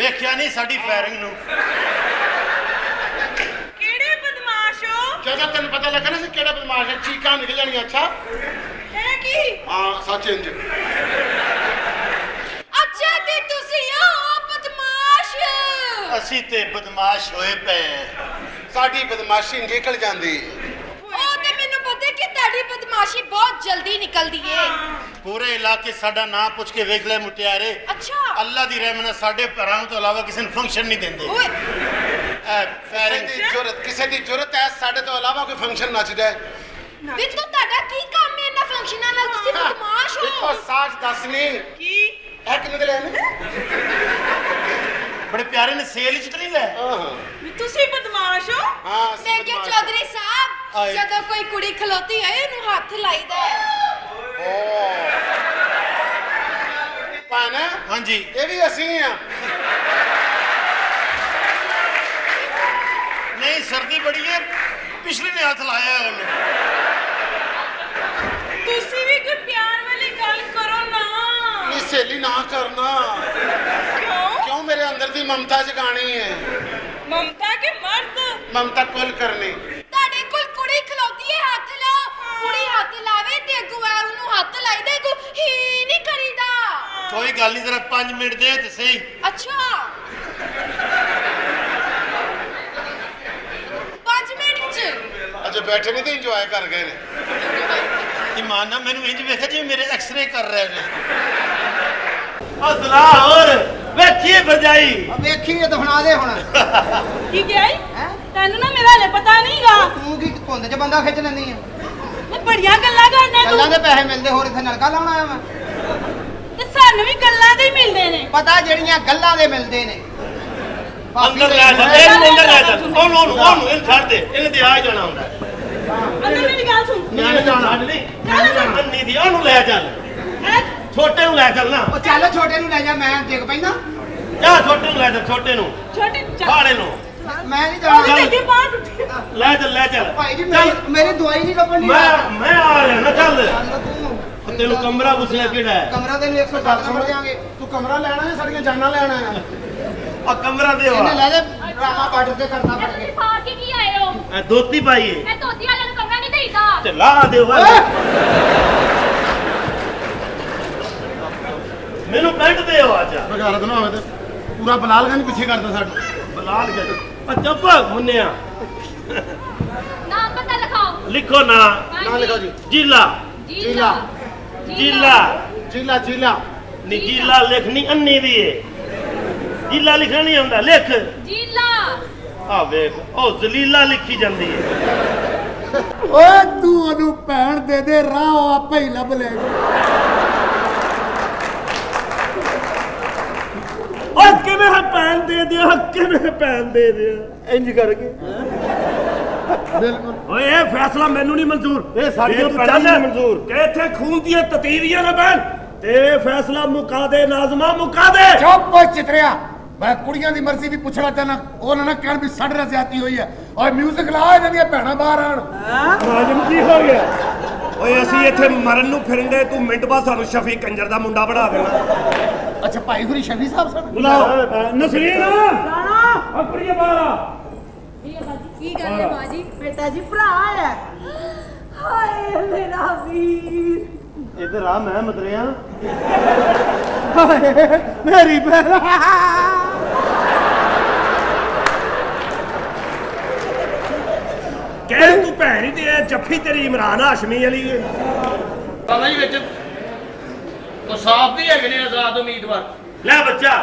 ਵੇਖਿਆ ਨਹੀਂ ਸਾਡੀ ਫਾਇਰਿੰਗ ਨੂੰ। ਕਿਹੜੇ ਬਦਮਾਸ਼ ਹੋ? ਜਦੋਂ ਤੈਨੂੰ ਪਤਾ ਲੱਗਾ ਨਾ ਸੀ ਕਿਹੜਾ ਬਦਮਾਸ਼ ਹੈ, ਚੀਕਾਂ ਨਿਕਲ ਜਾਣੀਆਂ। ਅੱਛਾ ਇਹ ਕੀ? ਹਾਂ ਸੱਚ ਇੰਜ। ਅੱਛਾ ਤੇ ਤੁਸੀਂ ਹੋ ਬਦਮਾਸ਼। ਅਸੀਂ ਤੇ ਬਦਮਾਸ਼ ਹੋਏ ਪਏ। ਸਾਡੀ ਬਦਮਾਸ਼ੀ ਨਿਕਲ ਜਾਂਦੀ। ਉਹ ਤੇ ਮੈਨੂੰ ਪਤਾ ਕਿ ਤੁਹਾਡੀ ਬਦਮਾਸ਼ੀ ਬਹੁਤ ਜਲਦੀ ਨਿਕਲਦੀ ਏ। ਪੂਰੇ ਇਲਾਕੇ ਸਾਡਾ ਨਾਂ ਪੁੱਛ ਕੇ ਵੇਖ ਲੈ ਮੁਟਿਆਰੇ। ਅੱਛਾ ਅੱਲਾ ਦੀ ਰਹਿਮਤ ਨਾਲ ਸਾਡੇ ਘਰਾਂ ਤੋਂ ਇਲਾਵਾ ਕਿਸੇ ਨੂੰ ਫੰਕਸ਼ਨ ਨਹੀਂ ਦਿੰਦੇ। ਓਏ ਕਿਸੇ ਦੀ ਜ਼ਰੂਰਤ ਹੈ ਸਾਡੇ ਤੋਂ ਇਲਾਵਾ ਕੋਈ ਫੰਕਸ਼ਨ ਨੱਚਦਾ ਹੈ। ਵੀ ਤੂੰ ਤੁਹਾਡਾ ਕੀ ਕੰਮ ਹੈ ਇਹਨਾਂ ਫੰਕਸ਼ਨਾਂ ਨਾਲ? ਤੁਸੀਂ ਬਦਮਾਸ਼ ਇੱਕੋ ਹੋ। ਸਾਜ ਦੱਸਨੀ ਕੀ? ਇੱਕ ਨਿਕਲਿਆ ਨਾ। ਬੜੇ ਪਿਆਰੇ ਨੇ ਸੇਲ ਚ ਨਹੀਂ ਲੈ। ਵੀ ਤੁਸੀਂ ਬਦਮਾਸ਼ ਹੋ? ਹਾਂ ਮੈਂ ਕਿਹਾ ਚੌਧਰੀ ਸਾਹਿਬ ਆਏ। ਜਦੋਂ ਕੋਈ ਕੁੜੀ ਖਲੋਤੀ ਹੋਏ ਉਹਨੂੰ ਹੱਥ ਲਾਈਦਾ ਹੈ। ਪਾਣਾ ਹਾਂਜੀ ਇਹ ਵੀ ਅਸੀਂ ਆ। ਨਹੀਂ ਸਰਦੀ ਬੜੀ ਹੈ, ਪਿਛਲੇ ਨੇ ਹੱਥ ਲਾਇਆ ਉਹਨੇ। ਤੁਸੀਂ ਵੀ ਕੋਈ ਪਿਆਰ ਵਾਲੀ ਗੱਲ ਕਰੋ ਨਾ। ਇਹ ਸਹੇਲੀ ਨਾ ਕਰਨਾ। ਕਿਉਂ? ਕਿਉਂ ਮੇਰੇ ਅੰਦਰ ਦੀ ਮਮਤਾ ਜਗਾਣੀ ਹੈ। ਮਮਤਾ ਕੇ ਮਰਦ? ਮਮਤਾ ਕੁੱਲ ਕਰਨੀ। ਤੁਹਾਡੇ ਕੋਲ ਕੁੜੀ ਖਲੋਤੀ ਹੈ ਹੱਥ ਲਾਓ। ਕੁੜੀ ਹੱਥ ਲਾਵੇ ਤੇ ਅੱਗੋਂ ਆ ਉਹਨੂੰ ਹੱਥ ਲਾਈਦਾ ਅੱਗੋਂ ਹੀ ਨਹੀਂ ਕਰੀਦਾ। ਕੋਈ ਗੱਲ ਨਹੀਂ, ਜਰਾ 5 ਮਿੰਟ ਦੇ ਤੇ ਸਹੀ। ਅੱਛਾ 5 ਮਿੰਟ ਚ ਅਜੇ ਬੈਠੇ ਨਹੀਂ ਤੇ ਇੰਜੋਏ ਕਰ ਗਏ ਨੇ। ਇਮਾਨ ਨਾਲ ਮੈਨੂੰ ਇੰਜ ਵੇਖਿਆ ਜਿਵੇਂ ਮੇਰੇ ਐਕਸ-ਰੇ ਕਰ ਰਹੇ ਨੇ। ਅਸਲਾ ਹੋਰ ਵੇਖੀਏ ਭਰਜਾਈ। ਵੇਖੀਏ ਦਫਨਾ ਦੇ ਹੁਣ। ਕੀ ਕਿਹਾ ਈ? ਤੈਨੂੰ ਨਾ ਮੇਰਾ ਹਲੇ ਪਤਾ ਨਹੀਂਗਾ। ਤੂੰ ਕੀ ਧੁੰਦ 'ਚ ਬੰਦਾ ਖਿੱਚ ਲੈਂਦੀ ਆ? ਇਹ ਬੜੀਆਂ ਗੱਲਾਂ ਕਰਦਾ ਗੱਲਾਂ ਤੂੰ। ਦੇ ਪੈਸੇ ਮਿਲਦੇ, ਹੋਰ ਇੱਥੇ ਨਲਕਾ ਲਾਉਣਾ ਆਇਆ ਮੈਂ? ਤੇ ਸਾਨੂੰ ਵੀ ਗੱਲਾਂ ਦੇ ਹੀ ਮਿਲਦੇ ਨੇ। ਪਤਾ ਜਿਹੜੀਆਂ ਗੱਲਾਂ ਦੇ ਮਿਲਦੇ ਨੇ। ਅੰਦਰ ਲੈ ਜਾ, ਇਹਨੂੰ ਅੰਦਰ ਲੈ ਜਾ। ਉਹਨੂੰ ਇਹਨੂੰ ਛੱਡ ਦੇ, ਇਹਨੇ ਤੇ ਆ ਜਾਣਾ ਹੁੰਦਾ। ਅੰਦਰ ਮੇਰੀ ਗੱਲ ਸੁਣ। ਮੈਂ ਨਹੀਂ ਜਾਣਾ ਨਹੀਂ ਅੰਨੀ ਦੀ, ਉਹਨੂੰ ਲੈ ਚੱਲ। ਛੋਟੇ ਨੂੰ ਲੈ ਚੱਲ ਨਾ। ਉਹ ਚੱਲ ਛੋਟੇ ਨੂੰ ਲੈ ਜਾ, ਮੈਂ ਡਿੱਗ ਪੈਂਦਾ। ਜਾ ਛੋਟੇ ਨੂੰ ਲੈ ਚੱਲ, ਛੋਟੇ ਨੂੰ ਛੋਟੇ ਫਾੜੇ ਨੂੰ ਮੈਂ ਨਹੀਂ ਉਹਦੀ ਜਾਣਾ। ਅੱਗੇ ਬਾਹਰ ਟੁੱਟੀ। ਲੈ ਚੱਲ, ਲੈ ਚੱਲ। ਭਾਈ ਜੀ ਚੱਲ। ਮੇਰੀ ਦਵਾਈ ਨਹੀਂ ਲੱਭਣੀ। ਮੈਂ ਆ ਰਿਹਾ ਨਾ। ਚੱਲ ਤੂੰ ਤੈਨੂੰ ਕਮਰਾ ਪੁੱਛਿਆ ਕਿਹੜਾ ਹੈ? ਕਮਰਾ ਤੈਨੂੰ 107 ਨੰਬਰ ਦੇਾਂਗੇ। ਤੂੰ ਕਮਰਾ ਲੈਣਾ ਹੈ ਸਾਡੀਆਂ ਜਾਨਾਂ ਲੈਣਾ ਹੈ। ਆ ਕਮਰਾ ਦੇ ਇਹਨੇ ਵਾ। ਲੈ ਲੈ ਡਰਾਮਾ ਬਾਰਡਰ ਤੇ ਕਰਨਾ ਪੜ ਕੇ। ਪਾ ਕੇ ਕੀ ਆਏ ਹੋ? ਇਹ ਦੋਤੀ ਪਾਈਏ ਇਹ ਧੋਤੀ ਵਾਲਿਆਂ ਨੂੰ ਕਮਰਾ ਨਹੀਂ ਦੇਈਦਾ। ਤੇ ਲਾ ਦੇ ਵਾ। ਮੈਨੂੰ ਪੈਂਟ ਦੇ ਆ ਜਾ। ਬਗਾਰਤ ਨਾ ਹੋਵੇ ਤੇ ਪੂਰਾ ਬਲਾਲਗੰਜ ਪਿੱਛੇ ਕਰਦਾ ਸਾਡਾ। ਬਲਾਲ ਗਿਆ ਆ ਚੁੱਪ ਮੁੰਨਿਆ। ਨਾਮ ਪਤਾ ਲਿਖਾਓ। ਲਿਖੋ ਨਾ। ਨਾ ਲਿਖੋ ਜੀ। ਜੀਲਾ ਜੀਲਾ। ਜੀਲਾ ਜੀਲਾ ਜੀਲਾ ਨੀ ਜੀਲਾ ਲਿਖਣੀ ਅੰਨੀ ਦੀ ਏ। ਜੀਲਾ ਲਿਖਣਾ ਨਹੀਂ ਆਉਂਦਾ। ਲਿਖ ਜੀਲਾ। ਆ ਵੇਖ ਉਹ ਜ਼ਲੀਲਾ ਲਿਖੀ ਜਾਂਦੀ ਏ। ਓਏ ਤੂੰ ਉਹਨੂੰ ਭੈਣ ਦੇ ਦੇ, ਰਾਹ ਉਹ ਆਪੇ ਹੀ ਲੱਭ ਲੇਗਾ। ਓਏ ਕਿਵੇਂ ਹੈ ਭੈਣ ਦੇ ਦਿਓ, ਕਿਵੇਂ ਭੈਣ ਦੇ ਦਿਓ ਇੰਜ ਕਰਕੇ। ਬਿਲਕੁਲ। ਓਏ ਇਹ ਫੈਸਲਾ ਮੈਨੂੰ ਨਹੀਂ ਮਨਜ਼ੂਰ। ਇਹ ਸਾਡੀਆਂ ਤੂੰ ਭੈਣਾਂ ਨੂੰ ਚਾਹੁੰਦਾ ਨਹੀਂ ਮਨਜ਼ੂਰ। ਕਿ ਇੱਥੇ ਖੂਨ ਦੀਆਂ ਤਤੀਰੀਆਂ ਨਾ ਬਣ। ਤੇ ਫੈਸਲਾ ਮੁਕਾ ਦੇ ਨਾਜ਼ਮਾ, ਮੁਕਾ ਦੇ। ਚੁੱਪ ਓਏ ਚਿਤਰਿਆ। ਮੈਂ ਕੁੜੀਆਂ ਦੀ ਮਰਜ਼ੀ ਵੀ ਪੁੱਛਣਾ ਚਾਹਨਾ। ਉਹਨਾਂ ਨਾਲ ਕਹਿਣ ਵੀ ਸਾਡੇ ਨਾਲ ਜ਼ਿਆਦਤੀ ਹੋਈ ਹੈ। ਓਏ ਮਿਊਜ਼ਿਕ ਲਾ, ਇਹਨਾਂ ਦੀਆਂ ਭੈਣਾਂ ਬਾਹਰ ਆਣ। ਨਾਜ਼ਮ ਕੀ ਹੋ ਗਿਆ? ਓਏ ਅਸੀਂ ਇੱਥੇ ਮਰਨ ਨੂੰ ਫਿਰਦੇ, ਤੂੰ ਮਿੰਟ ਬਾਅਦ ਸਾਨੂੰ ਸ਼ਫੀ ਕੰਜਰ ਦਾ ਮੁੰਡਾ ਬਣਾ ਦੇਣਾ। ਅੱਛਾ ਭਾਈ ਗੁਰੀ ਸ਼ਫੀ ਸਾਹਿਬ ਸਨ। ਬੁਲਾਓ ਨਸਰੀਨ। ਰਾਣਾ ਕੁੜੀਏ ਬਾਹਰ ਆ। ਕੀ ਗੱਲ ਹੈ ਬਾਜੀ? ਬੇਟਾ ਜੀ ਭਰਾ ਹੈ। ਹਾਏ ਮੇਰਾ ਵੀਰ। ਇੱਧਰ ਆ, ਮੈਂ ਮਦਰਿਆ। ਮੇਰੀ ਭੈਣ। ਕਹਿ ਤੂੰ ਭੈਣ ਹੀ ਤੇ ਇਹ ਜੱਫੀ ਤੇਰੀ ਇਮਰਾਨ ਹਾਸ਼ਮੀ ਵਾਲੀ ਏ। ਬਾਬਾ ਜੀ ਵਿੱਚ ਉਹ ਸਾਫ ਵੀ ਹੈਗੇ ਨੇ ਆਜ਼ਾਦ ਉਮੀਦਵਾਰ। ਲੈ ਬੱਚਾ,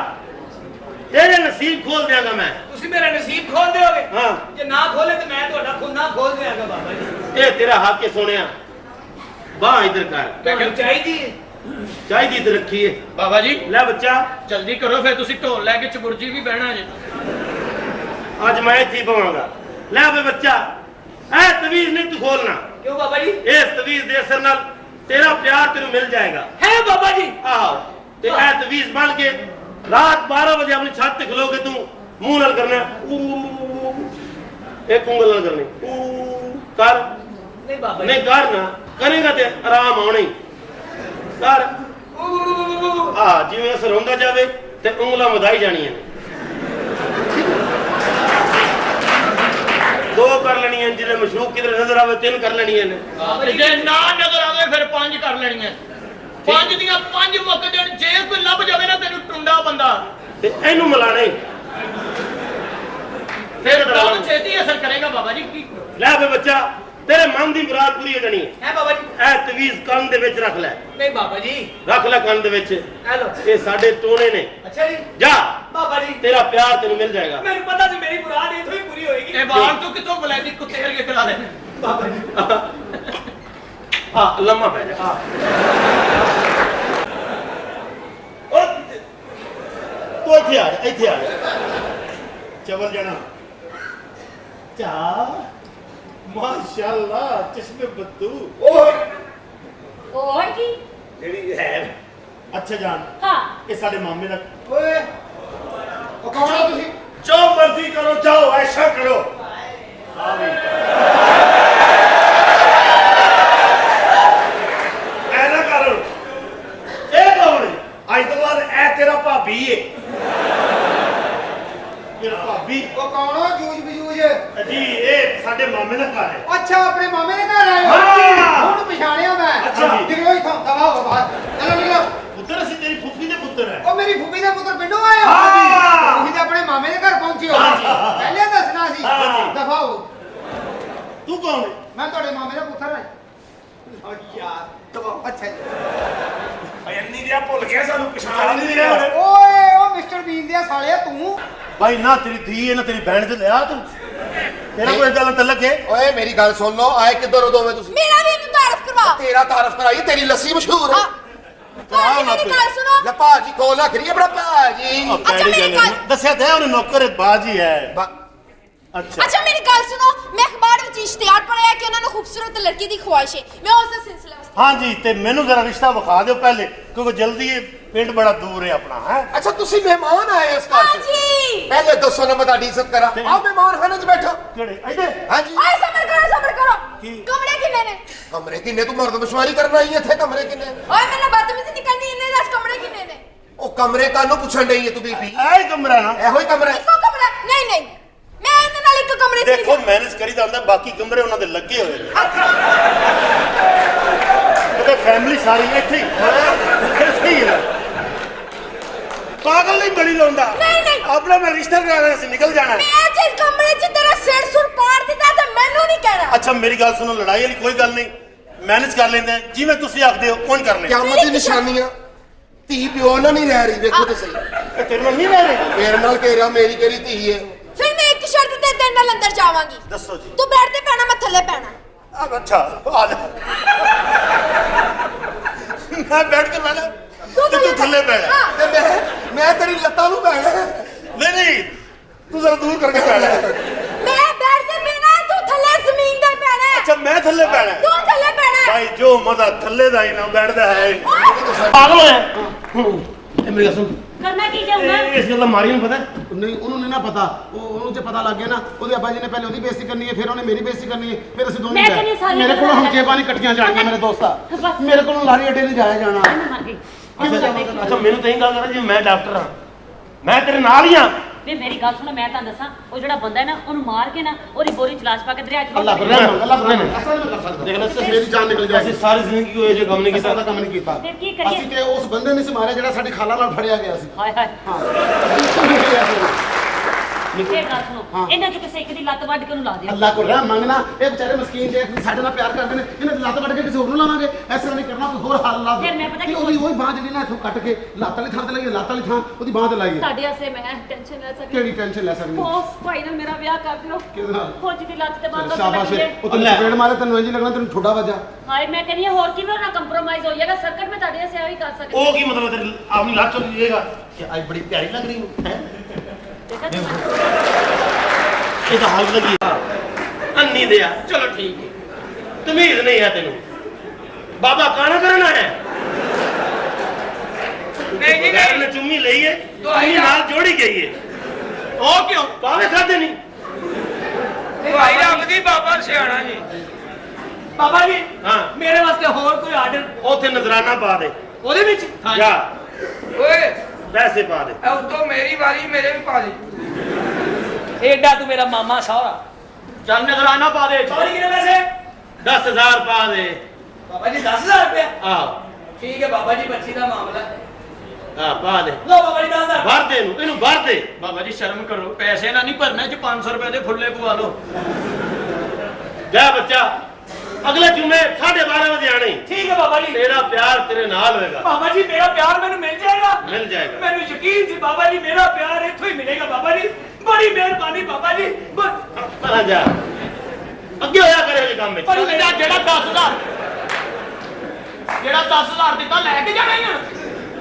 ਤੇਰੇ ਨਸੀਬ ਖੋਲ ਦਿਆਂਗਾ ਮੈਂ। ਤੁਸੀਂ ਮੇਰਾ ਨਸੀਬ ਖੋਲ ਦਿਓਗੇ? ਹਾਂ। ਜੇ ਨਾ ਖੋਲੇ ਤੇ ਮੈਂ ਤੁਹਾਡਾ ਖੁੰਨਾ ਖੋਲ ਦਿਆਂਗਾ ਬਾਬਾ ਜੀ। ਇਹ ਤੇਰਾ ਹੱਕ ਹੈ ਸੋਹਣਿਆ। ਬਾਹ ਇੱਧਰ ਕਰ। ਤੁਹਾਨੂੰ ਚਾਹੀਦੀ ਹੈ ਚਾਹੀਦੀ ਤੇ ਰੱਖੀਏ। ਬਾਬਾ ਜੀ ਲੈ ਬੱਚਾ, ਜਲਦੀ ਕਰੋ, ਫਿਰ ਤੁਸੀਂ ਢੋਲ ਲੈ ਕੇ ਚਬੁਰਜੀ ਵੀ ਬਹਿਣਾ ਜੇ। ਅੱਜ ਮੈਂ ਇੱਥੇ ਹੀ ਪਵਾਂਗਾ। ਲੈ ਵੇ ਬੱਚਾ, ਇਹ ਤਵੀਜ਼ ਨਹੀਂ ਤੂੰ ਖੋਲਣਾ। ਕਿਉਂ ਬਾਬਾ ਜੀ? ਇਸ ਤਵੀਜ਼ ਦੇ ਅਸਰ ਨਾਲ ਤੇਰਾ ਪਿਆਰ ਤੈਨੂੰ ਮਿਲ ਜਾਏਗਾ। ਹੈ ਬਾਬਾ ਜੀ। ਆਹੋ, ਤੇ ਇਹ ਤਵੀਜ਼ ਬਣ ਕੇ ਰਾਤ 12 ਵਜੇ ਆਪਣੀ ਛੱਤ ਤੇ ਖਲੋ ਕੇ ਤੂੰ ਮੂੰਹ ਨਾਲ ਕਰਨਾ ਇੱਕ ਉਂਗਲ ਨਾਲ ਕਰਨੀ ਕਰ। ਨਹੀਂ ਬਾਬਾ ਨਹੀਂ ਜੀ। ਕਰ ਨਾ, ਕਰੇਗਾ ਤੇ ਆਰਾਮ ਆਉਣਾ ਹੀ। ਕਰ। ਜਿਵੇਂ ਅਸਰ ਹੁੰਦਾ ਜਾਵੇ ਤੇ ਉਂਗਲਾਂ ਵਧਾਈ ਜਾਣੀਆਂ। 2 ਕਰ ਲੈਣੀਆਂ ਜਿਹਦੇ ਮਸ਼ੂਕ ਕਿਧਰੇ ਨਜ਼ਰ ਆਵੇ 3 ਕਰ ਲੈਣੀਆਂ ਨੇ ਤੇ ਜੇ ਨਾ ਨਜ਼ਰ ਆਵੇ ਫਿਰ 5 ਕਰ ਲੈਣੀਆਂ 5 ਦੀਆਂ 5 ਮੁੱਕ ਜਾਣ ਜੇ ਕੋਈ ਲੱਭ ਜਾਵੇ ਨਾ ਤੈਨੂੰ ਟੁੰਡਾ ਬੰਦਾ ਤੇ ਇਹਨੂੰ ਮਿਲਾਣੇ ਫਿਰ ਕੰਮ ਛੇਤੀ ਅਸਰ ਕਰੇਗਾ ਬਾਬਾ ਜੀ ਕੀ ਲੈ ਵੇ ਬੱਚਾ ਤੇਰੇ ਮਨ ਦੀ ਮੁਰਾਦ ਪੂਰੀ ਹੋ ਜਾਣੀ ਹੈ ਬਾਬਾ ਜੀ ਇਹ ਤਵੀਜ਼ ਕੰਨ ਦੇ ਵਿੱਚ ਰੱਖ ਲੈ ਨਹੀਂ ਬਾਬਾ ਜੀ ਰੱਖ ਲੈ ਕੰਨ ਦੇ ਵਿੱਚ ਹੈਲੋ ਇਹ ਸਾਡੇ ਟੋਨੇ ਨੇ ਅੱਛਾ ਜੀ ਜਾ ਬਾਬਾ ਜੀ ਤੇਰਾ ਪਿਆਰ ਤੈਨੂੰ ਮਿਲ ਜਾਏਗਾ ਮੈਨੂੰ ਪਤਾ ਸੀ ਮੇਰੀ ਮੁਰਾਦ ਇਥੋਂ ਹੀ ਪੂਰੀ ਹੋਏਗੀ ਇਹ ਬਾਲ ਤੂੰ ਕਿੱਥੋਂ ਬਲੈਦੀ ਕੁੱਤੇ ਵਰਗੇ ਖਿਲਾ ਦੇ ਬਾਬਾ ਜੀ ਆ ਲੰਮਾ ਪੈ ਜਾ ਆ ਤੂੰ ਇੱਥੇ ਆ ਜਾ ਚਵਲ ਜਾਣਾ ਚਾ ਮਾਸ਼ਾਅੱਲਾ ਚਸ਼ਮੇ ਬੱਦੂ ਓਏ ਹੋਰ ਕੀ ਜਿਹੜੀ ਹੈ ਅੱਛਾ ਜਾਨ ਹਾਂ ਇਹ ਸਾਡੇ ਮਾਮੇ ਦਾ ਓਏ ਉਹ ਕੌਣ ਹੋ ਤੁਸੀਂ ਜੋ ਮਰਜ਼ੀ ਕਰੋ ਜਾਓ ਐਸ਼ਾ ਕਰੋ ਐ ਨਾ ਕਰੋ ਇਹ ਕੌਣ ਹੈ ਅੱਜ ਤੋਂ ਬਾਅਦ ਇਹ ਤੇਰਾ ਭਾਬੀ ਏ ਮੇਰਾ ਭਾਬੀ ਉਹ ਕੌਣ ਹੋ ਜੂਝ ਬਜੂਝ ਜੀ ਇਹ ਸਾਡੇ ਮਾਮੇ ਦਾ ਘਰ ਹੈ ਅੱਛਾ ਆਪਣੇ ਮਾਮੇ ਦੇ ਘਰ ਆਏ ਹਾਂ। ਹੁਣ ਪਛਾਣਿਆ ਮੈਂ ਅੱਛਾ ਜੀ। ਨਿਕਲੋ ਇਥੋਂ ਦਵਾ ਹੋ ਬਾਹਰ ਚਲੋ ਨਿਕਲੋ ਪੁੱਤਰ ਅਸੀਂ ਤੇਰੀ ਫੁੱਫੀ ਦੇ ਪੁੱਤਰ ਹੈ ਉਹ ਮੇਰੀ ਫੁੱਫੀ ਦੇ ਪੁੱਤਰ ਪਿੰਡੋਂ ਆਏ ਹੋ ਹਾਂ ਜੀ। ਤੁਸੀਂ ਤਾਂ ਆਪਣੇ ਮਾਮੇ ਦੇ ਘਰ ਪਹੁੰਚੇ ਹੋ ਹਾਂ ਜੀ। ਪਹਿਲੇ ਦੱਸਣਾ ਸੀ ਹਾਂ ਜੀ। ਦਫਾ ਹੋ ਤੂੰ ਕੌਣ ਹੈ ਮੈਂ ਤੁਹਾਡੇ ਮਾਮੇ ਦਾ ਪੁੱਤਰ ਹਾਂ ਓ ਯਾਰ ਦਫਾ ਅੱਛਾ ਜੀ ਇੰਨੀ ਦਿਆ ਭੁੱਲ ਗਿਆ ਸਾਨੂੰ ਪਛਾਣ ਨਹੀਂ ਰਿਹਾ ਓਏ ਉਹ ਮਿਸਟਰ ਬੀਨ ਦੇ ਸਾਲਿਆ ਤੂੰ ਭਾਈ ਨਾ ਤੇਰੀ ਧੀ ਹੈ ਨਾ ਤੇਰੀ ਭੈਣ ਤੇ ਲਿਆ ਤੂੰ ਤੇਰਾ ਕੋਈ ਗੱਲ ਤਲਕ ਹੈ ਓਏ ਮੇਰੀ ਗੱਲ ਸੁਣ ਲਓ ਆਏ ਕਿੱਧਰ ਹੋ ਦੋਵੇਂ ਤੁਸੀਂ ਮੇਰਾ ਵੀ ਇਹਨੂੰ ਤਾਰਫ ਕਰਵਾ ਤੇਰਾ ਤਾਰਫ ਕਰਾਈ ਤੇਰੀ ਲੱਸੀ ਮਸ਼ਹੂਰ ਹੈ ਭਾਜੀ ਮੇਰੀ ਗੱਲ ਸੁਣੋ ਲੈ ਭਾਜੀ ਕੋਲ ਰੱਖ ਰਹੀ ਹੈ ਬੜਾ ਭਾਜੀ ਅੱਛਾ ਮੇਰੀ ਗੱਲ ਦੱਸਿਆ ਤੇ ਉਹਨੇ ਨੌਕਰ ਬਾਜੀ ਹੈ ਅੱਛਾ ਅੱਛਾ ਮੇਰੀ ਗੱਲ ਸੁਣੋ ਮੈਂ ਅਖਬਾਰ ਵਿੱਚ ਇਸ਼ਤਿਹਾਰ ਪੜਿਆ ਕਿ ਉਹਨਾਂ ਨੂੰ ਖੂਬਸੂਰਤ ਲੜਕੀ ਦੀ ਖੁਆਇਸ਼ ਹੈ ਮੈਂ ਉਸ ਦਾ ਸਿਲਸਿਲਾ ਵਿੱਚ हाँ जी ते मैनू जरा रिश्ता विखा दो पहले क्योंकि जल्दी ये पिंड बड़ा दूर है अपना है ਅੱਛਾ ਤੁਸੀਂ ਮਹਿਮਾਨ ਆਏ ਇਸ ਘਰ 'ਚ ਹਾਂਜੀ ਪਹਿਲੇ ਦੱਸੋ ਨਾ ਮੈਂ ਤੁਹਾਡੀ ਇੱਜ਼ਤ ਕਰਾਂ ਆਓ ਮਹਿਮਾਨ ਖਾਨੇ 'ਚ ਬੈਠੋ केड़े इधर ਹਾਂਜੀ ਆਏ ਸਬਰ ਕਰੋ ਕੀ? ਕਮਰੇ ਕਿੰਨੇ ਨੇ ਕਮਰੇ ਕਿੰਨੇ ਤੂੰ ਮਰਦਮਸ਼ੁਮਾਰੀ ਕਰਨ ਆਈ ਇੱਥੇ ਕਮਰੇ ਕਿੰਨੇ ਓਏ ਮੈਨੂੰ ਬਦਤਮੀਜ਼ੀ ਨਿਕਲਣੀ ਇੰਨੇ 10 ਕਮਰੇ ਕਿੰਨੇ ਨੇ ਉਹ ਕਮਰੇ ਕਾਹਨੂੰ ਪੁੱਛਣ ਡਈ ਹੈ ਤੂੰ ਬੀਬੀ ऐ कमरा ना ਇਹੋ ਹੀ ਕਮਰਾ ਇੱਕੋ ਕਮਰਾ ਨਹੀਂ ਮੈਂ ਇਹਨਾਂ ਨਾਲ ਇੱਕ ਕਮਰੇ 'ਚ ਨਹੀਂ देखो मैनेज करी जांदा बाकी कमरे उन्हां दे लगे होए ते फैमिली सारी इत्थे ही सही है पागल नहीं बड़ी लोंदा नहीं। अपना मैं रिश्ता कराना सी निकल जाना है ਮੈਂ ਜਿਸ ਕਮਰੇ 'ਚ ਤੇਰਾ ਸਿਰ ਸੁਰ ਪਾੜ ਦਿੱਤਾ ਤਾਂ ਮੈਨੂੰ ਨਹੀਂ ਕਹਿਣਾ अच्छा मेरी गल सुनो लड़ाई वाली कोई गल नहीं मैनेज कर लेंदे हैं जिवें तुसीं आखदे हो उंज कर लेंदे ਕਿਆਮਤ ਦੀ ਨਿਸ਼ਾਨੀਆਂ ਧੀ ਪਿਓ ਨਾਲ ਨਹੀਂ ਰਹਿ ਰਹੀ ਵੇਖੋ ਤੇ ਸਹੀ हैं तेरे नाल नहीं रह रहे ਮੇਰੇ ਨਾਲ ਕਹਿ ਰਿਹਾ ਮੇਰੀ ਕਿਹੜੀ ਧੀ ਹੈ ਫਿਰ ਮੈਂ ਇੱਕ ਸ਼ਰਤ ਤੇ ਤੇਰੇ ਨਾਲ ਅੰਦਰ ਜਾਵਾਂਗੀ दसो जी ਤੂੰ ਬੈਠ ਤੇ ਪੈਣਾ ਮੈਂ ਥੱਲੇ ਪੈਣਾ अब अच्छा आ जा मैं बैठ के बैठा तू थल्ले बैठ ਹਾਂ ਤੇ ਮੈਂ ਤੇਰੀ ਲੱਤਾਂ ਨੂੰ ਬੈਣਾ नहीं नहीं तू जरा दूर करके बैठ ਮੈਂ ਬੈਠ ਤੇ ਪੈਣਾ ਤੂੰ ਥੱਲੇ ਜ਼ਮੀਨ ਤੇ ਪੈਣਾ अच्छा मैं थल्ले बैठा ਤੂੰ ਥੱਲੇ ਪੈਣਾ भाई जो मजा थल्ले दा ही ना बैठदा है ਓਏ पागल है मेरी गल सुन ਕਰਨਾ ਕੀ ਚਾਹੁੰਦਾ इस गल दा मारी नहीं पता ਨਹੀਂ ਉਹਨੂੰ ਨਹੀਂ ਨਾ ਪਤਾ ਉਹਨੂੰ ਜੇ ਪਤਾ ਲੱਗ ਗਿਆ ਨਾ ਉਹਦੇ ਅੱਬਾ ਜੀ ਨੇ ਪਹਿਲੇ ਉਹਦੀ ਬੇਇੱਜ਼ਤੀ ਕਰਨੀ ਹੈ ਫਿਰ ਉਹਨੇ ਮੇਰੀ ਬੇਇੱਜ਼ਤੀ ਕਰਨੀ ਹੈ ਫਿਰ ਅਸੀਂ ਦੋਨੇ ਮੈਂ ਕਹਿੰਦੀ ਸਾਰੀ ਮੇਰੇ ਕੋਲ ਗੱਲਾਂ ਹੁਣ ਜੇਬਾਂ ਨਹੀਂ ਕੱਟੀਆਂ ਜਾਣਗੀਆਂ ਮੇਰੇ ਦੋਸਤਾ ਬਸ। ਮੇਰੇ ਕੋਲੋਂ ਲਾਰੀ ਅੱਡੇ ਨਹੀਂ ਜਾਇਆ ਜਾਣਾ ਮਰ ਗਈ अच्छा मेनू तो गल कर जी मैं डॉक्टर हां मैं तेरे नाल ही हां ਵੇ ਮੇਰੀ ਗੱਲ ਸੁਣ ਮੈਂ ਤੁਹਾਨੂੰ ਦੱਸਾਂ ਉਹ ਜਿਹੜਾ ਬੰਦਾ ਹੈ ਨਾ ਉਹਨੂੰ ਮਾਰ ਕੇ ਨਾ ਉਹਦੀ ਬੋਰੀ ਚ ਲਾਸ਼ ਪਾ ਕੇ ਦਰਿਆ ਚ ਅੱਲਾਹ ਸੁੱਟ ਬਰਹਿਮ ਦੇ। ਅੱਲਾਹ ਬਰਹਿਮ ਅਸਲ में कर सकਦਾ देख ले ਮੇਰੀ ਜਾਨ ਨਿਕਲ ਜਾਏਗੀ सारी जिंदगी को ये जो गम नहीं ਕਿਸੇ ਦਾ ਕੰਮ ਨਹੀਂ ਕੀਤਾ ਫਿਰ ਕੀ ਕਰੀਏ? ਅਸੀਂ ਤੇ ਉਸ ਬੰਦੇ ਨੇ ਸੀ ਮਾਰਿਆ ਜਿਹੜਾ ਸਾਡੀ ਖਾਲਾ ਨਾਲ ਫੜਿਆ ਗਿਆ ਸੀ ਹਾਏ ਹਾਏ ਹਾਂ ਅਸੀਂ ਇਹ ਗੱਲ ਸੁਣੋ ਹਾਂ। ਇਹਨਾਂ ਚੋਂ ਕਿਸੇ ਇੱਕ ਦੀ ਲੱਤ ਵੱਢ ਕੇ ਉਹਨੂੰ ਲਾ ਦਿਓ ਅੱਲਾਹ ਕੋਲ ਰਹਿਮ ਮੰਗਣਾ ਇਹ ਵਿਚਾਰੇ ਮਸਕੀਨ ਜੇ ਸਾਡੇ ਨਾਲ ਪਿਆਰ ਕਰਦੇ ਨੇ ਇਹਨਾਂ ਦੀ ਲੱਤ ਵੱਢ ਕੇ ਕਿਸੇ ਹੋਰ ਨੂੰ ਲਾਵਾਂਗੇ ਇਸ ਤਰ੍ਹਾਂ ਨਹੀਂ ਕਰਨਾ ਕੋਈ ਹੋਰ ਹੱਲ ਲਾ ਫਿਰ ਮੈਂ ਪਤਾ ਕੀ ਉਹਦੀ ਉਹੀ ਬਾਂਹ ਜਿਹੜੀ ਨਾ ਇੱਥੋਂ ਕੱਟ ਕੇ ਲੱਤ ਵਾਲੀ ਥਾਂ ਤੇ ਲਾਈਏ ਲੱਤ ਵਾਲੀ ਥਾਂ ਉਹਦੀ ਬਾਂਹ ਤੇ ਲਾਈਏ ਤੁਹਾਡੇ ਵਾਸਤੇ ਮੈਂ ਟੈਨਸ਼ਨ ਲੈ ਸਕਦੀ ਕਿਹੜੀ ਟੈਨਸ਼ਨ ਲੈ ਸਕਦੀ ਬੋਸ ਭਾਈ ਨਾਲ ਮੇਰਾ ਵਿਆਹ ਕਰ ਦਿਓ ਕਿਹਦੇ ਨਾਲ? ਫੌਜੀ ਦੀ ਲੱਤ ਤੇ ਬੰਦ ਸ਼ਾਬਾਸ਼ ਲੱਗੀ ਉਹ ਤੈਨੂੰ ਚਪੇੜ ਮਾਰੇ ਤੈਨੂੰ ਇੰਜ ਲੱਗਣਾ ਤੈਨੂੰ ਠੋਡਾ ਵੱਜਾ ਹਾਏ ਮੈਂ ਕਹਿੰਦੀ ਹਾਂ, ਹੋਰ ਕਿਵੇਂ ਉਹਨਾਂ ਕੰਪਰੋਮਾਈਜ਼ ਹੋ ਜਾਏਗਾ ਸਰਕਟ ਮੈਂ ਤੁਹਾਡੇ ਵਾਸਤੇ ਆਹੀ ਕਰ ਸਕਦੀ ओ की मतलब तेरी अपनी लात चल जाएगा कि आज बड़ी प्यारी लग रही हूं ਦੇਖਾ ਤੂੰ? ये तो हाल लगी अन्नी दिया चलो ठीक है तमीज नहीं है तेनू बाबा काना करना है नहीं जी नहीं ने चुम्मी ली है तो आई नाल जोड़ी गई है ओ क्यों पावे खाते नहीं ਭਾਈ ਰੱਬ ਦੀ ਬਾਬਾ ਸਿਆਣਾ ਜੀ ਬਾਬਾ ਜੀ हां ਮੇਰੇ ਵਾਸਤੇ ਹੋਰ ਕੋਈ ਆਰਡਰ ओथे नजराना पा दे ਉਹਦੇ ਵਿੱਚ जा ਓਏ पैसे पा दे ਉਦੋਂ ਮੇਰੀ ਵਾਰੀ ਮੇਰੇ ਵੀ ਪਾ ਦੇ ਏਡਾ ਤੂੰ ਮੇਰਾ ਮਾਮਾ ਸਹੁਰਾ ਚੱਲ ਨਜ਼ਰਾਨਾ ਪਾ ਦੇ। ਬਾਬਾ ਜੀ ਕਿੰਨੇ ਪੈਸੇ 10,000 ਪਾ ਦੇ। ਬਾਬਾ ਜੀ 10,000 ਰੁਪਏ ਆਹ ਠੀਕ ਹੈ ਬਾਬਾ ਜੀ, ਬੱਚੀ ਦਾ ਮਾਮਲਾ। ਆ ਪਾ ਦੇ। ਲਓ ਬਾਬਾ ਜੀ 10,000 ਭਰ ਦੇ ਇਹਨੂੰ ਭਰ ਦੇ। ਬਾਬਾ ਜੀ ਸ਼ਰਮ ਕਰੋ, ਪੈਸੇ ਨਾ ਨਹੀਂ ਭਰਨੇ ਚ 500 ਰੁਪਏ ਦੇ ਫੁੱਲੇ ਪਵਾ ਲਓ। ਜਾ ਬੱਚਾ, ਅਗਲੇ ਜੁਮੇ 12:30 ਵਜੇ ਆਣੀ। ਠੀਕ ਹੈ ਬਾਬਾ ਜੀ। ਤੇਰਾ ਪਿਆਰ ਤੇਰੇ ਨਾਲ ਹੋਏਗਾ। ਬਾਬਾ ਜੀ ਮੇਰਾ ਪਿਆਰ ਮੈਨੂੰ ਮਿਲ ਜਾਏਗਾ। ਮਿਲ ਜਾਏਗਾ। ਮੈਨੂੰ ਯਕੀਨ ਸੀ ਬਾਬਾ ਜੀ, ਮੇਰਾ ਪਿਆਰ ਇੱਥੋਂ ਹੀ ਮਿਲੇਗਾ ਬਾਬਾ ਜੀ। ਬੜੀ ਮਿਹਰਬਾਨੀ ਬਾਬਾ ਜੀ। ਬਸ ਪਰਾਂ ਜਾ, ਅੱਗੇ ਹੋਇਆ ਕਰੇ ਇਹ ਕੰਮ ਵਿੱਚ। ਬੜੀ ਜਿਹੜਾ 10,000 ਦਿੱਤਾ ਲੈ ਕੇ ਜਾਣਾ ਹੀ ਆ।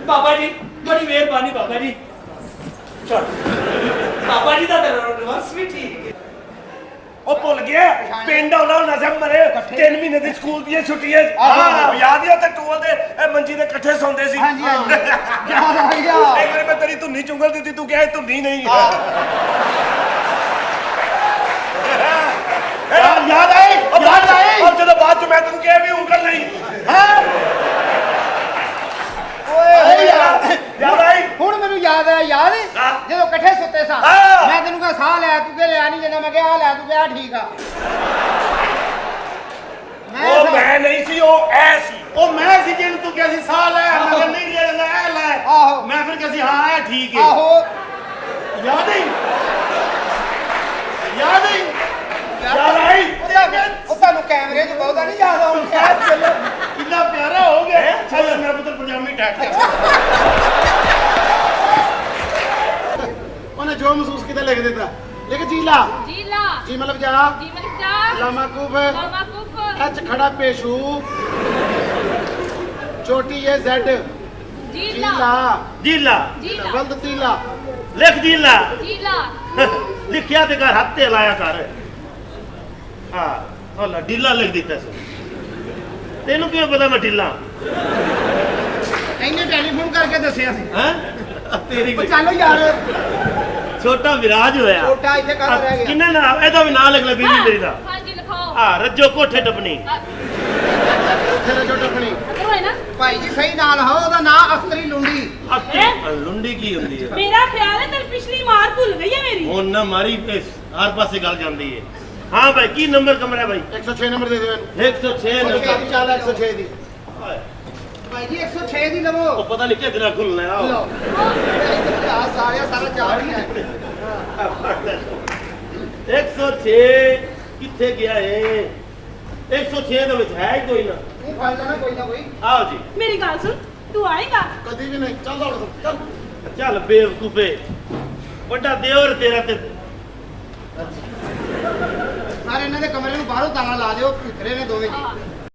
ਬਾਬਾ ਜੀ ਬੜੀ ਮਿਹਰਬਾਨੀ ਬਾਬਾ ਜੀ। ਚਲ ਬਾਬਾ ਜੀ ਦਾ ਰਿਵਰਸ ਵੀ ਠੀਕ ਹੈ। ਉਹ ਭੁੱਲ ਗਿਆ ਪਿੰਡ ਆਉਣਾ ਹੁੰਦਾ ਸੀ ਮਰੇ 3 ਮਹੀਨੇ ਦੀ ਸਕੂਲ ਦੀਆਂ ਛੁੱਟੀਆਂ। ਹਾਂ ਯਾਦ ਹੀ ਉੱਥੇ ਟੂਲ ਦੇ ਮੰਜੀ ਦੇ ਇਕੱਠੇ ਸੌਂਦੇ ਸੀ। ਹਾਂਜੀ ਹਾਂਜੀ ਯਾਦ ਆ ਗਿਆ। ਇੱਕ ਵਾਰ ਮੈਂ ਤੇਰੀ ਧੁੰਨੀ ਚੁੰਗਲ ਦਿੱਤੀ, ਤੂੰ ਕਿਹਾ ਇਹ ਧੁੰਨੀ ਨਹੀਂ। ਯਾਦ ਆਈ ਯਾਦ ਆਈ। ਔਰ ਜਦੋਂ ਬਾਅਦ ਚ ਮੈਂ ਤੈਨੂੰ ਕਿਹਾ ਵੀ ਉਂਗਲ ਨਹੀਂ। ਓਏ ਯਾਰ ਯਾਦ ਆਈ। ਹੁਣ ਮੈਨੂੰ ਯਾਦ ਆਇਆ। ਯਾਦ ਹੈ ਹਾਂ। ਜਦੋਂ ਇਕੱਠੇ ਸੁੱਤੇ ਸਾਂ, ਹਾਂ। ਮੈਂ ਤੈਨੂੰ ਕਿਹਾ ਸਾਹ ਲੈ, ਤੂੰ ਕਿ ਲਿਆ ਨਹੀਂ ਜਾਂਦਾ। ਮੈਂ ਕਿਹਾ ਆ ਲੈ, ਤੂੰ ਕਿਹਾ ਠੀਕ ਆ। ਉਹ ਮੈਂ ਨਹੀਂ ਸੀ, ਉਹ ਐ ਸੀ। ਉਹ ਮੈਂ ਸੀ ਜਿਹਨੂੰ ਤੂੰ ਕਿਹਾ ਸੀ ਸਾਹ ਲੈ, ਮੈਂ ਕਿਹਾ ਨਹੀਂ ਲਿਆ ਜਾਂਦਾ, ਇਹ ਲੈ। ਆਹੋ। ਮੈਂ ਫਿਰ ਕਿਹਾ ਸੀ ਹਾਂ ਇਹ ਠੀਕ ਹੈ। ਆਹੋ ਯਾਦ ਆਈ ਯਾਦ ਆਈ ਯਾਦ ਆਈ। ਉਹ ਤੁਹਾਨੂੰ ਕੈਮਰੇ 'ਚ ਬਹੁਤਾ ਨਹੀਂ ਯਾਦ ਆਉਂਦਾ। ਕਿੰਨਾ ਪਿਆਰਾ ਹੋ ਗਿਆ। ਚੱਲ ਮੇਰਾ ਪੁੱਤਰ ਪਜਾਮੀ ਟੈਕ। ਉਹਨੇ ਜੋ ਮਹਿਸੂਸ ਕੀਤਾ ਲਿਖ ਦਿੱਤਾ। ਲਿਖ ਜੀਲਾ। ਜੀਲਾ ਜੀ ਮਤਲਬ ਜਾ। ਜੀ ਮਲਿਕ ਜਾ ਲਾਮਾ ਕੂਫ। ਮਾਮਾ ਕੁਫ ਐਚ ਖੜਾ ਪੇਸ਼ੂ। ਛੋਟੀ ਇਹ ਜ਼ੈਡ। ਜੀਲਾ ਜੀਲਾ ਜੀਲਾ ਬਲਦ ਤੀਲਾ। ਲਿਖ ਜੀਲਾ। ਜੀਲਾ ਲਿਖਿਆ ਤੇ ਘਰ ਹੱਥ ਤੇ ਲਾਇਆ ਕਰ। ਹਾਂ ਹੋਲਾ ਢਿੱਲਾ ਲਿਖ ਦਿੱਤਾ ਸੀ। ਤੈਨੂੰ ਕਿਉਂ ਪਤਾ ਮੈਂ ਢਿੱਲਾ? ਇਹਨੇ ਟੈਲੀਫੋਨ ਕਰਕੇ ਦੱਸਿਆ ਸੀ। ਹੈ ਤੇਰੀ ਉਹ ਚੱਲੋ ਯਾਰ, ਛੋਟਾ ਵਿਰਾਜ ਹੋਇਆ। ਛੋਟਾ ਇੱਥੇ ਕਦ ਰਹਿ ਗਿਆ। ਕਿੰਨਾ ਨਾ ਇਹਦਾ ਵੀ ਨਾਂ ਲਿਖ ਲੈ ਬੀਬੀ ਮੇਰੀ ਦਾ। ਹਾਂਜੀ ਲਿਖਾਓ। ਆ ਰੱਜੋ ਕੋਠੇ ਟੱਪਣੀ। ਤੇਰਾ ਜੋ ਟੱਪਣੀ। ਅਗਰ ਹੋਏ ਨਾ ਭਾਈ ਜੀ ਸਹੀ ਨਾਲ ਹੋ, ਉਹਦਾ ਨਾਂ ਅਖਤਰੀ ਲੁੰਡੀ। ਲੁੰਡੀ ਕੀ ਹੁੰਦੀ ਹੈ? ਮੇਰਾ ਖਿਆਲ ਹੈ ਤੈਨੂੰ ਪਿਛਲੀ ਮਾਰ ਭੁੱਲ ਗਈ ਹੈ ਮੇਰੀ। ਹੁਣ ਨਾ ਮਾਰੀ ਹਰ ਪਾਸੇ ਗੱਲ ਜਾਂਦੀ ਹੈ। ਹਾਂ ਭਾਈ ਕੀ ਨੰਬਰ ਕਮਰਾ ਭਾਈ? 106 ਨੰਬਰ ਦੇ ਦਿਓ ਇਹਨੂੰ। 106 ਨੰਬਰ। ਚੱਲ 106 ਦੀ। ਭਾਈ ਜੀ 106 ਦੀ ਲਵੋ। ਉਹ ਪਤਾ ਨਹੀਂ ਕਿਹਦੇ ਖੁੱਲਣਾ ਆ। ਲਓ ਆ ਸਾਰਾ ਚਾਰ ਹੀ ਹੈ। 106 ਕਿੱਥੇ ਗਿਆ ਏ? 106 ਦੇ ਵਿੱਚ ਹੈ ਹੀ ਕੋਈ ਨਾ। ਤੂੰ ਫੜ ਲੈਣਾ ਕੋਈ ਨਾ ਕੋਈ। ਆਓ ਜੀ ਮੇਰੀ ਗੱਲ ਸੁਣ, ਤੂੰ ਆਏਗਾ? ਕਦੀ ਵੀ ਨਹੀਂ। ਚੱਲ ਦੌੜ ਚੱਲ। ਚੱਲ ਬੇਵਕੂਫੇ, ਵੱਡਾ ਦਿਓਰ ਤੇਰਾ ਤੇ ਸਾਰੇ ਇਹਨਾਂ ਦੇ ਕਮਰੇ ਨੂੰ ਬਾਹਰੋਂ ਤਾਲਾ ਲਾ ਦਿਓ, ਭਿੱਤਰੇ ਨੇ ਦੋਵੇਂ ਜੀ।